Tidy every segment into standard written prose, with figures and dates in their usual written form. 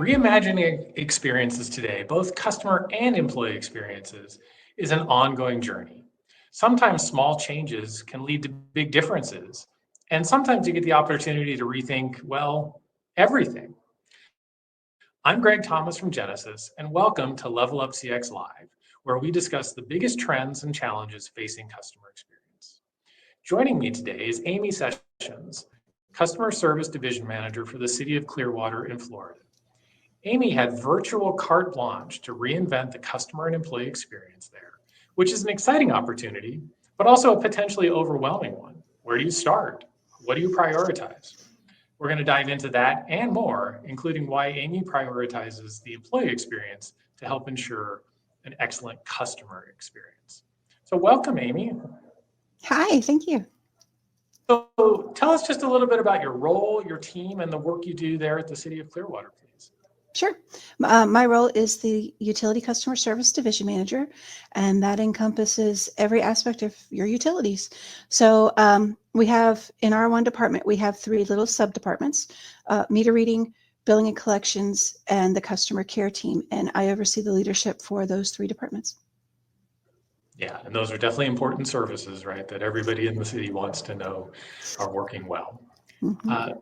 Reimagining experiences today, both customer and employee experiences, is an ongoing journey. Sometimes small changes can lead to big differences, and sometimes you get the opportunity to rethink, well, everything. I'm Greg Thomas from Genesis, and welcome to Level Up CX Live, where we discuss the biggest trends and challenges facing customer experience. Joining me today is Amy Sessions, Customer Service Division Manager for the City of Clearwater in Florida. Amy had virtual carte blanche to reinvent the customer and employee experience there, which is an exciting opportunity, but also a potentially overwhelming one. Where do you start? What do you prioritize? We're going to dive into that and more, including why Amy prioritizes the employee experience to help ensure an excellent customer experience. So welcome, Amy. Hi, thank you. So tell us just a little bit about your role, your team, and the work you do there at the City of Clearwater, please. Sure. My role is the Utility Customer Service Division Manager, and that encompasses every aspect of your utilities. So we have, in our one department, we have three little sub-departments, meter reading, billing and collections, and the customer care team, and I oversee the leadership for those three departments. Yeah, and those are definitely important services, right, that everybody in the city wants to know are working well. Mm-hmm.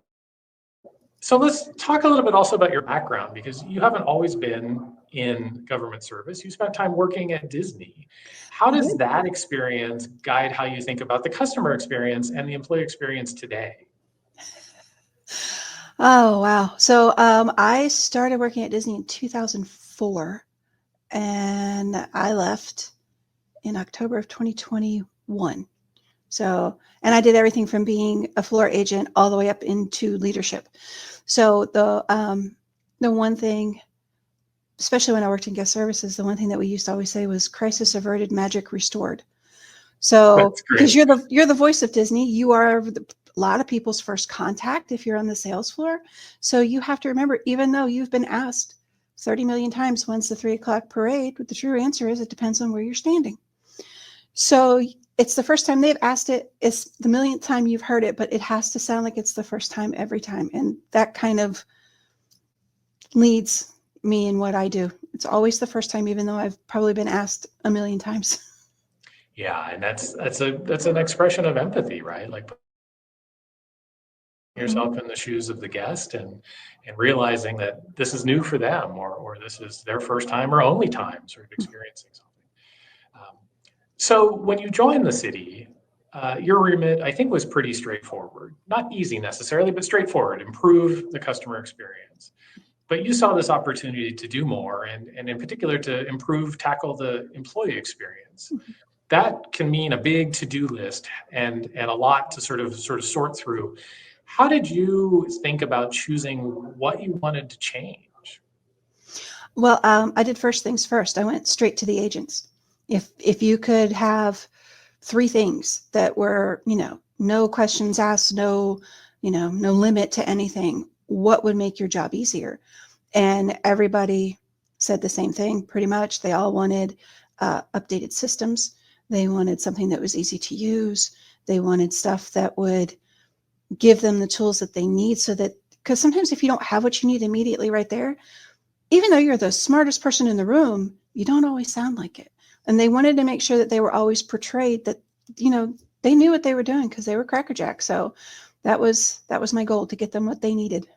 So let's talk a little bit also about your background, because you haven't always been in government service. You spent time working at Disney. How does that experience guide how you think about the customer experience and the employee experience today? Oh, wow. So I started working at Disney in 2004, and I left in October of 2021. So, and I did everything from being a floor agent all the way up into leadership. So the one thing, especially when I worked in guest services, the one thing that we used to always say was crisis averted, magic restored. So because you're the voice of Disney, you are a lot of people's first contact if you're on the sales floor. So you have to remember, even though you've been asked 30 million times when's the 3 o'clock parade, the true answer is it depends on where you're standing. So it's the first time they've asked it. It's the millionth time you've heard it, but it has to sound like it's the first time every time. And that kind of leads me in what I do. It's always the first time, even though I've probably been asked a million times. Yeah, and that's an expression of empathy, right? Like putting yourself in the shoes of the guest and realizing that this is new for them, or this is their first time or only time sort of experiencing something. So when you joined the city, your remit, I think, was pretty straightforward. Not easy necessarily, but straightforward. Improve the customer experience. But you saw this opportunity to do more, and in particular to tackle the employee experience. That can mean a big to-do list and a lot to sort of sort through. How did you think about choosing what you wanted to change? Well, I did first things first. I went straight to the agents. If you could have three things that were, no questions asked, no limit to anything, what would make your job easier? And everybody said the same thing, pretty much. They all wanted updated systems. They wanted something that was easy to use. They wanted stuff that would give them the tools that they need, so that, because sometimes if you don't have what you need immediately right there, even though you're the smartest person in the room, you don't always sound like it. And they wanted to make sure that they were always portrayed that, they knew what they were doing because they were crackerjack. So that was my goal, to get them what they needed.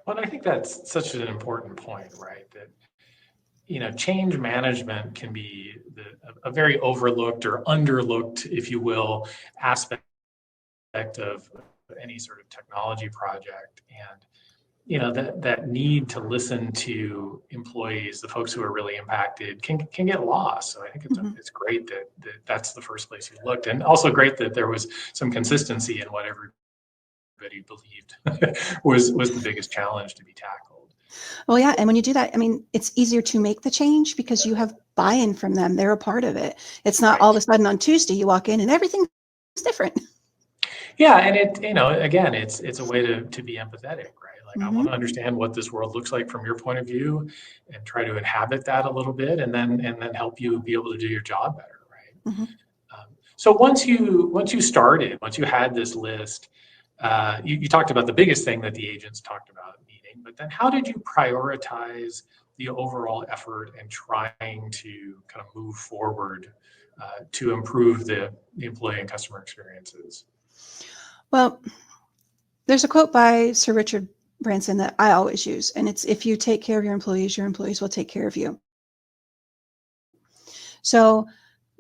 Well, I think that's such an important point, right? That, change management can be a very overlooked or underlooked, if you will, aspect of any sort of technology project. And that need to listen to employees, the folks who are really impacted, can get lost. So I think it's great that that's the first place you looked, and also great that there was some consistency in what everybody believed was the biggest challenge to be tackled. Well, yeah, and when you do that, I mean, it's easier to make the change because you have buy-in from them. They're a part of it. It's not all of a sudden on Tuesday you walk in and everything's different. Yeah, and again, it's a way to be empathetic, right? Like I want to understand what this world looks like from your point of view, and try to inhabit that a little bit, and then help you be able to do your job better, right? So once you had this list, you talked about the biggest thing that the agents talked about, meeting, point, but then how did you prioritize the overall effort and trying to kind of move forward to improve the employee and customer experiences? Well, there's a quote by Sir Richard Branson that I always use, and it's, if you take care of your employees will take care of you. So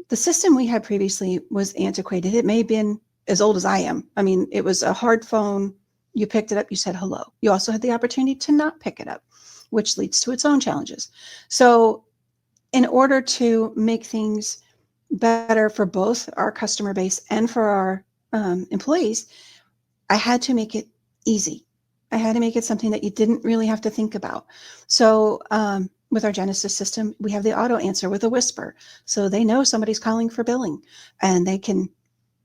the system we had previously was antiquated. It may have been as old as I am. I mean, it was a hard phone. You picked it up, you said hello. You also had the opportunity to not pick it up, which leads to its own challenges. So in order to make things better for both our customer base and for our employees, I had to make it easy. I had to make it something that you didn't really have to think about. So with our Genesis system, we have the auto answer with a whisper. So they know somebody's calling for billing and they can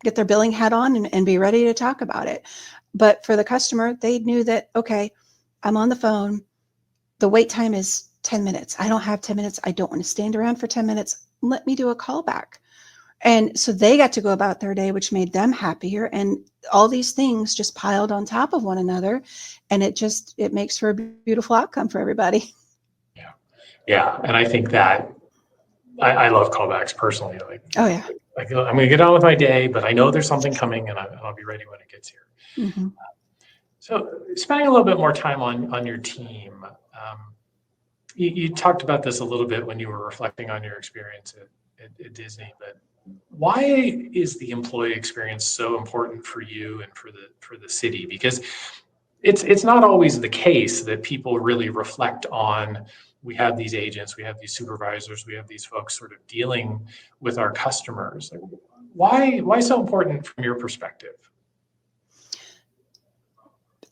get their billing hat on and be ready to talk about it. But for the customer, they knew that, okay, I'm on the phone. The wait time is 10 minutes. I don't have 10 minutes. I don't want to stand around for 10 minutes. Let me do a callback. And so they got to go about their day, which made them happier. And all these things just piled on top of one another. And it makes for a beautiful outcome for everybody. Yeah. Yeah. And I think that I love callbacks personally. Oh, yeah. Like I'm going to get on with my day, but I know there's something coming and I'll be ready when it gets here. Mm-hmm. So spending a little bit more time on your team, you talked about this a little bit when you were reflecting on your experience at Disney, but why is the employee experience so important for you and for the city? Because it's not always the case that people really reflect on. We have these agents, we have these supervisors, we have these folks sort of dealing with our customers. Like, why so important from your perspective?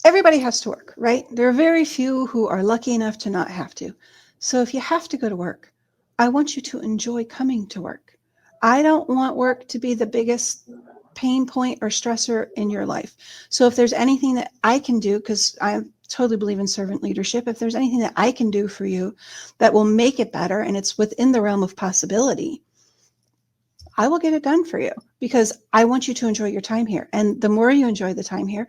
Everybody has to work, right? There are very few who are lucky enough to not have to. So if you have to go to work, I want you to enjoy coming to work. I don't want work to be the biggest pain point or stressor in your life. So if there's anything that I can do, because I totally believe in servant leadership, if there's anything that I can do for you that will make it better and it's within the realm of possibility, I will get it done for you because I want you to enjoy your time here. And the more you enjoy the time here,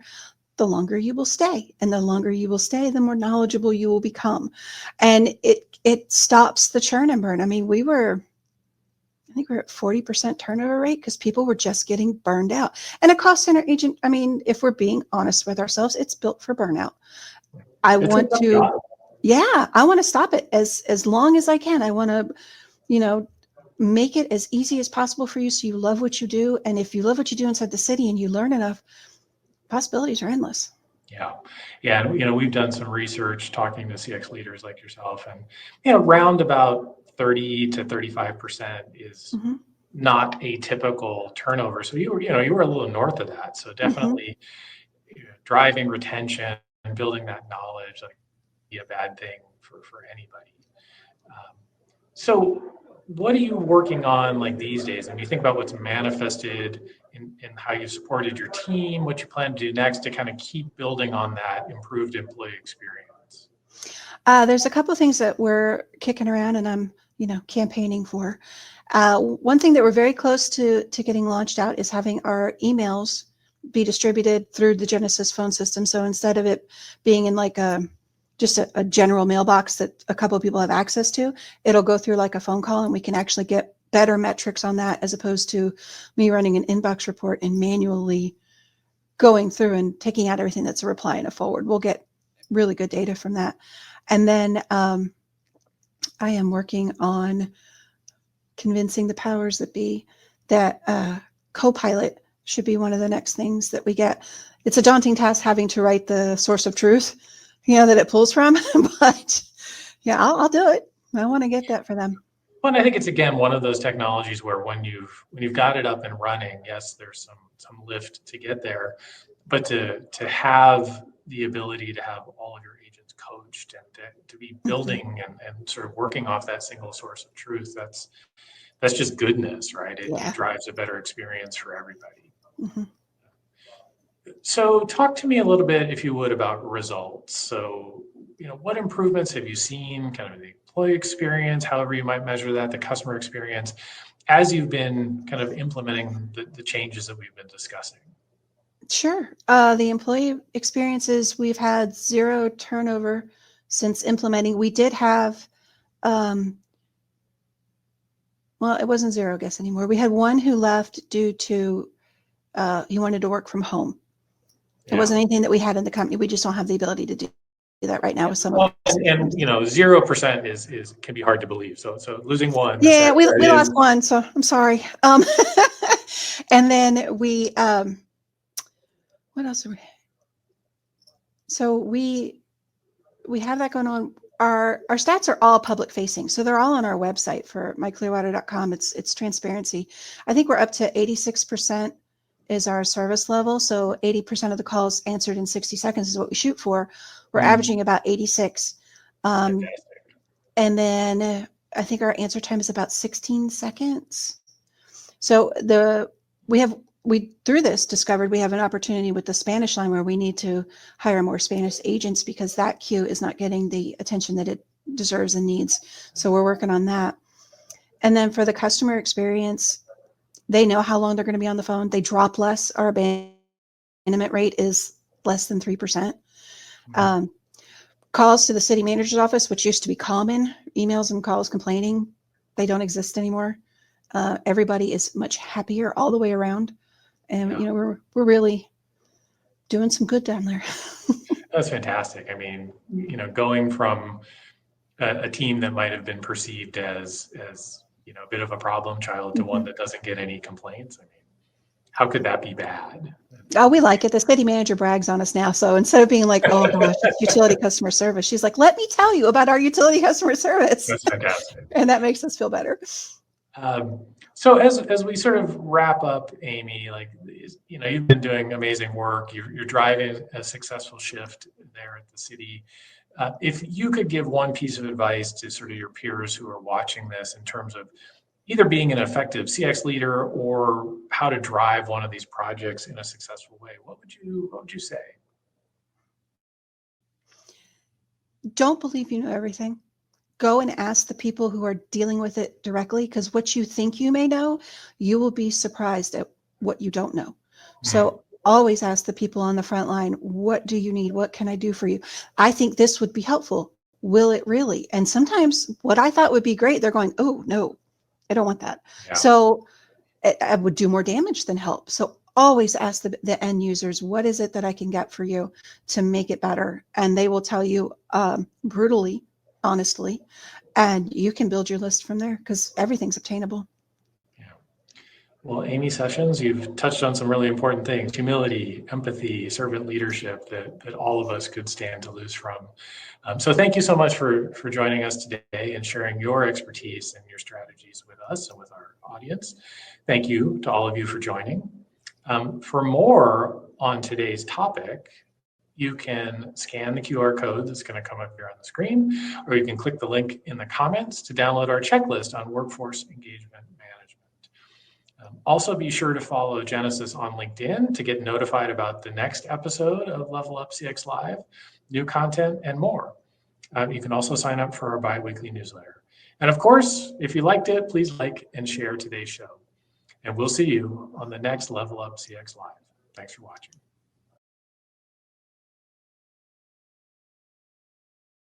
the longer you will stay. And the longer you will stay, the more knowledgeable you will become. And it stops the churn and burn. I mean, I think we're at 40% turnover rate because people were just getting burned out. And a cost center agent, I mean, if we're being honest with ourselves, it's built for burnout. I want to stop it as long as I can. I want to, make it as easy as possible for you so you love what you do. And if you love what you do inside the city and you learn enough, possibilities are endless. Yeah. Yeah. And, we've done some research talking to CX leaders like yourself, and, around about 30 to 35% is Mm-hmm. not a typical turnover. So you were a little north of that. So definitely driving retention and building that knowledge, like, be a bad thing for anybody. So what are you working on like these days? And you think about what's manifested in how you supported your team, what you plan to do next to kind of keep building on that improved employee experience. There's a couple of things that we're kicking around and I'm, campaigning for. One thing that we're very close to getting launched out is having our emails be distributed through the Genesis phone system. So instead of it being in like just a general mailbox that a couple of people have access to, it'll go through like a phone call and we can actually get better metrics on that as opposed to me running an inbox report and manually going through and taking out everything that's a reply and a forward. We'll get really good data from that. And then I am working on convincing the powers that be that Copilot should be one of the next things that we get. It's a daunting task having to write the source of truth, that it pulls from, but yeah, I'll do it. I want to get that for them. Well, and I think it's, again, one of those technologies where when you've got it up and running, yes, there's some lift to get there, but to have the ability to have all of your agents coached and to be building and sort of working off that single source of truth, that's just goodness, right? It drives a better experience for everybody. Mm-hmm. So talk to me a little bit, if you would, about results. So, what improvements have you seen, kind of the employee experience, however you might measure that, the customer experience, as you've been kind of implementing the changes that we've been discussing? Sure. The employee experiences, we've had zero turnover since implementing. We did have, um, well, it wasn't zero, I guess, anymore. We had one who left due to he wanted to work from home. It Yeah. wasn't anything that we had in the company. We just don't have the ability to do that right now with some of Well, us. and 0% is can be hard to believe. So losing one, Yeah, we that lost is, one, so I'm sorry. And then what else are we? So we have that going on. Our stats are all public facing, so they're all on our website for myclearwater.com. It's transparency. I think we're up to 86% is our service level. So 80% of the calls answered in 60 seconds is what we shoot for. We're averaging about 86. fantastic. And then I think our answer time is about 16 seconds. So we through this discovered we have an opportunity with the Spanish line where we need to hire more Spanish agents because that queue is not getting the attention that it deserves and needs. So we're working on that. And then for the customer experience, they know how long they're going to be on the phone. They drop less. Our abandonment rate is less than 3%. Calls to the city manager's office, which used to be common, emails and calls complaining, they don't exist anymore. Everybody is much happier all the way around. And, Yeah. we're really doing some good down there. That's fantastic. I mean, going from a team that might have been perceived as a bit of a problem child to one that doesn't get any complaints. I mean, how could that be bad? Oh, we like it. The city manager brags on us now. So instead of being like, oh gosh, it's utility customer service, she's like, let me tell you about our utility customer service. That's fantastic. And that makes us feel better. So as we sort of wrap up, Amy, you've been doing amazing work. You're driving a successful shift there at the city. If you could give one piece of advice to sort of your peers who are watching this in terms of either being an effective CX leader or how to drive one of these projects in a successful way, what would you say? Don't believe you know everything. Go and ask the people who are dealing with it directly, because what you think you may know, you will be surprised at what you don't know. So always ask the people on the front line, what do you need? What can I do for you? I think this would be helpful. Will it really? And sometimes what I thought would be great, they're going, oh, no, I don't want that. Yeah. So I would do more damage than help. So always ask the end users, what is it that I can get for you to make it better? And they will tell you brutally, honestly, and you can build your list from there because everything's obtainable. Yeah. Well, Amy Sessions, you've touched on some really important things: humility, empathy, servant leadership that all of us could stand to lose from. So thank you so much for joining us today and sharing your expertise and your strategies with us and with our audience. Thank you to all of you for joining. For more on today's topic, you can scan the QR code that's going to come up here on the screen, or you can click the link in the comments to download our checklist on workforce engagement management. Also, be sure to follow Genesis on LinkedIn to get notified about the next episode of Level Up CX Live, new content, and more. You can also sign up for our bi-weekly newsletter. And of course, if you liked it, please like and share today's show. And we'll see you on the next Level Up CX Live. Thanks for watching.